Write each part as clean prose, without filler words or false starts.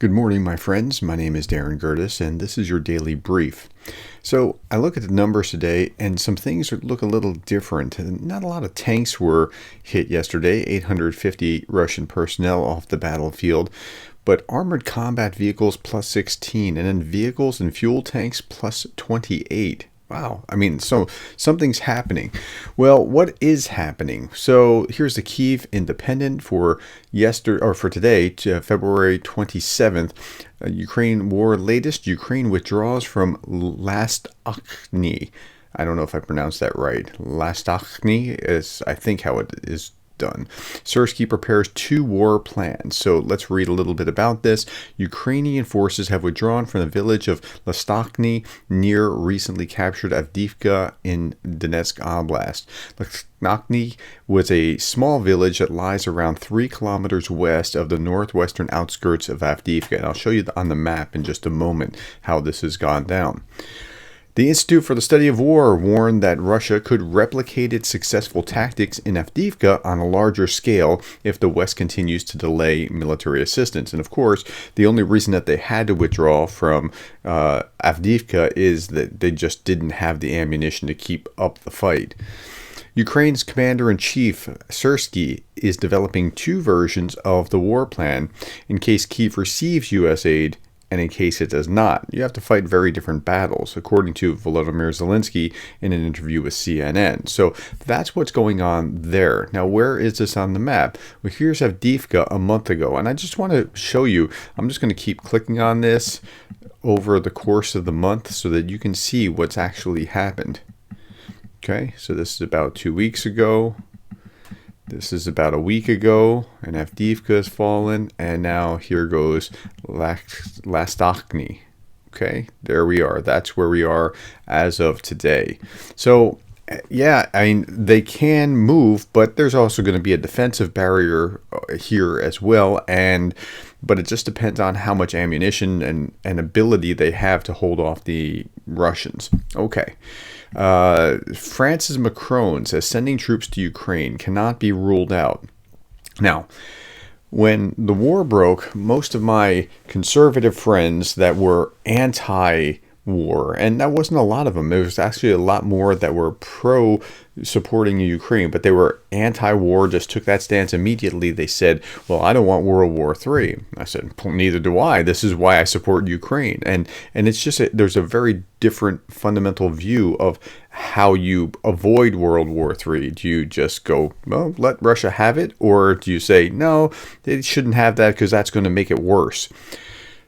Good morning, my friends. My name is Darren Gerdes, and this is your daily brief. So I look at the numbers today, and some things look a little different. Not a lot of tanks were hit yesterday, 850 Russian personnel off the battlefield, but armored combat vehicles plus 16, and then vehicles and fuel tanks plus 28. Wow. So something's happening. Well, what is happening? So here's the Kyiv Independent for today, February 27th. Ukraine war latest. Ukraine withdraws from Lastochkyne. I don't know if I pronounced that right. Lastochkyne is, I think, how it is done. Sersky prepares two war plans. So let's read a little bit about this. Ukrainian forces have withdrawn from the village of Lastochkyne near recently captured Avdiivka in Donetsk Oblast. Lastochkyne was a small village that lies around 3 kilometers west of the northwestern outskirts of Avdiivka. And I'll show you on the map in just a moment how this has gone down. The Institute for the Study of War warned that Russia could replicate its successful tactics in Avdiivka on a larger scale if the West continues to delay military assistance. And of course, the only reason that they had to withdraw from Avdiivka is that they just didn't have the ammunition to keep up the fight. Ukraine's commander-in-chief, Sersky, is developing two versions of the war plan in case Kyiv receives U.S. aid and in case it does not. You have to fight very different battles, according to Volodymyr Zelensky in an interview with CNN. So that's what's going on there. Now, where is this on the map? Well, here's Avdiivka a month ago, and I just want to show you. I'm just going to keep clicking on this over the course of the month so that you can see what's actually happened. Okay, so this is about 2 weeks ago. This is about a week ago, and Avdiivka has fallen, and now here goes Lastochkyne. Okay, there we are. That's where we are as of today. So, yeah, they can move, but there's also going to be a defensive barrier here as well, but it just depends on how much ammunition and ability they have to hold off the Russians. Okay. France's Macron says sending troops to Ukraine cannot be ruled out. Now, when the war broke, most of my conservative friends that were anti-war, and that wasn't a lot of them. There was actually a lot more that were pro-supporting Ukraine, but they were anti-war, just took that stance immediately. They said, well, I don't want World War III. I said, neither do I. This is why I support Ukraine. And it's just, there's a very different fundamental view of how you avoid World War III. Do you just go, well, let Russia have it? Or do you say, no, they shouldn't have that because that's going to make it worse?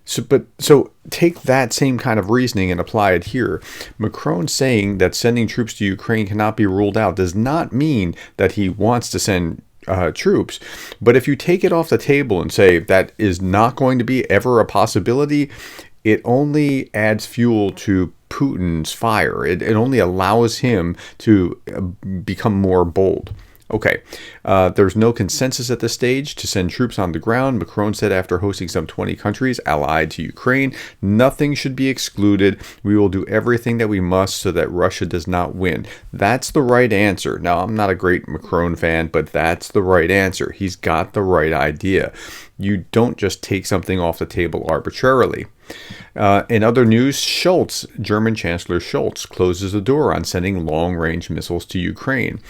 So take that same kind of reasoning and apply it here. Macron saying that sending troops to Ukraine cannot be ruled out does not mean that he wants to send troops. But if you take it off the table and say that is not going to be ever a possibility, it only adds fuel to Putin's fire. It only allows him to become more bold. Okay, there's no consensus at this stage to send troops on the ground, Macron said after hosting some 20 countries allied to Ukraine. Nothing should be excluded. We will do everything that we must so that Russia does not win. That's the right answer. Now, I'm not a great Macron fan, but that's the right answer. He's got the right idea. You don't just take something off the table arbitrarily. In other news, Schultz, German Chancellor Schultz, closes the door on sending long-range missiles to Ukraine.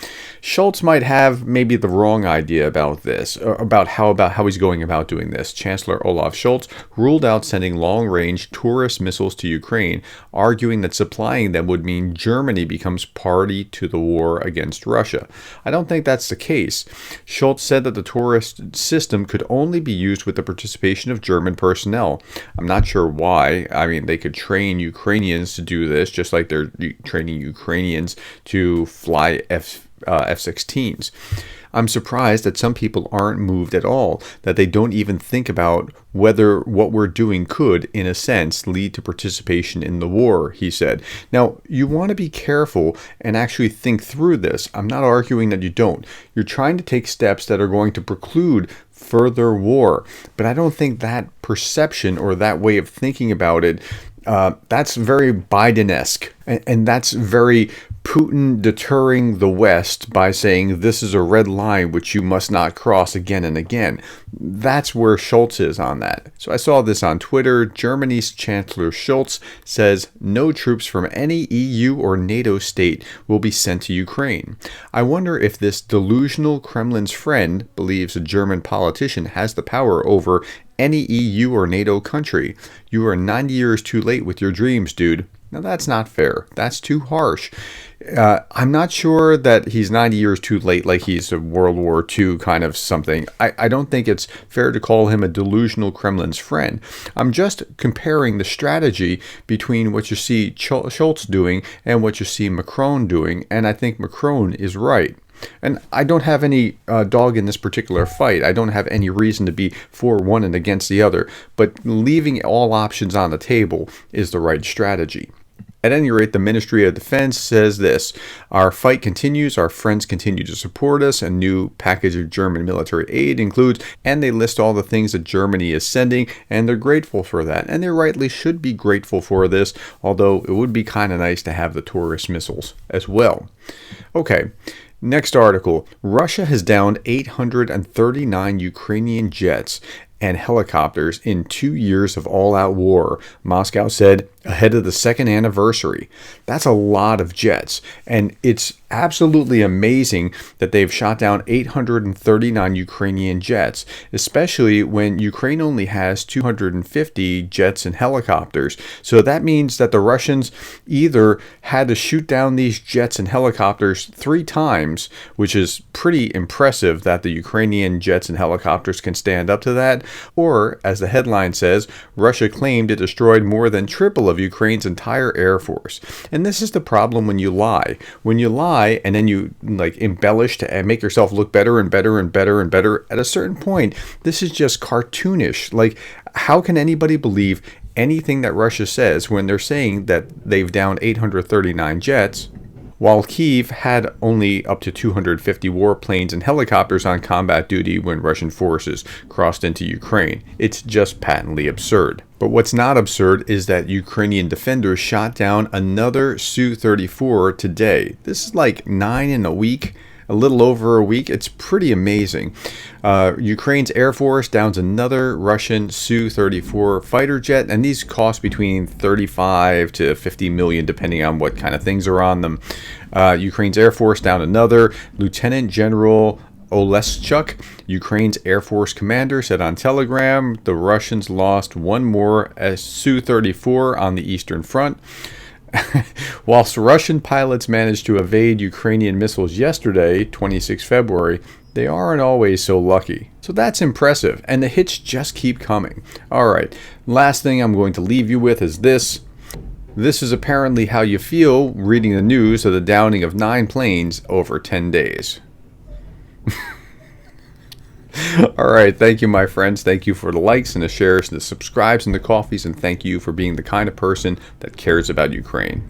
Schultz might have maybe the wrong idea about this, about how he's going about doing this. Chancellor Olaf Scholz ruled out sending long-range Taurus missiles to Ukraine, arguing that supplying them would mean Germany becomes party to the war against Russia. I don't think that's the case. Scholz said that the Taurus system could only be used with the participation of German personnel. I'm not sure why. They could train Ukrainians to do this, just like they're training Ukrainians to fly F-16s. I'm surprised that some people aren't moved at all, that they don't even think about whether what we're doing could, in a sense, lead to participation in the war, he said. Now, you want to be careful and actually think through this. I'm not arguing that you don't. You're trying to take steps that are going to preclude further war. But I don't think that perception or that way of thinking about it, that's very Biden-esque. And that's very Putin deterring the West by saying this is a red line which you must not cross again and again. That's where Schultz is on that. So I saw this on Twitter. Germany's Chancellor Schultz says no troops from any EU or NATO state will be sent to Ukraine. I wonder if this delusional Kremlin's friend believes a German politician has the power over any EU or NATO country. You are 90 years too late with your dreams, dude. Now, that's not fair. That's too harsh. I'm not sure that he's 90 years too late, like he's a World War II kind of something. I don't think it's fair to call him a delusional Kremlin's friend. I'm just comparing the strategy between what you see Schultz doing and what you see Macron doing, and I think Macron is right. And I don't have any dog in this particular fight. I don't have any reason to be for one and against the other. But leaving all options on the table is the right strategy. At any rate, the Ministry of Defense says this: our fight continues, our friends continue to support us, a new package of German military aid includes, and they list all the things that Germany is sending, and they're grateful for that. And they rightly should be grateful for this, although it would be kind of nice to have the Taurus missiles as well. Okay. Next article. Russia has downed 839 Ukrainian jets and helicopters in 2 years of all-out war, Moscow said ahead of the second anniversary. That's a lot of jets, and it's absolutely amazing that they've shot down 839 Ukrainian jets, especially when Ukraine only has 250 jets and helicopters. So that means that the Russians either had to shoot down these jets and helicopters 3 times, which is pretty impressive that the Ukrainian jets and helicopters can stand up to that, or, as the headline says, Russia claimed it destroyed more than triple of Ukraine's entire air force. And this is the problem when you lie. When you lie and then you embellish to make yourself look better and better and better and better, at a certain point, this is just cartoonish. How can anybody believe anything that Russia says when they're saying that they've downed 839 jets, while Kyiv had only up to 250 warplanes and helicopters on combat duty when Russian forces crossed into Ukraine? It's just patently absurd. But what's not absurd is that Ukrainian defenders shot down another SU-34 today. This is like 9 in a week. A little over a week. It's pretty amazing. Ukraine's Air Force downs another Russian Su-34 fighter jet, and these cost between 35 to 50 million, depending on what kind of things are on them. Ukraine's Air Force downed another. Lieutenant General Oleschuk, Ukraine's Air Force commander, said on Telegram the Russians lost one more Su-34 on the Eastern Front. Whilst Russian pilots managed to evade Ukrainian missiles yesterday, 26 February, they aren't always so lucky. So that's impressive, and the hits just keep coming. Alright, last thing I'm going to leave you with is this. This is apparently how you feel reading the news of the downing of 9 planes over 10 days. Alright, thank you, my friends. Thank you for the likes and the shares and the subscribes and the coffees, and thank you for being the kind of person that cares about Ukraine.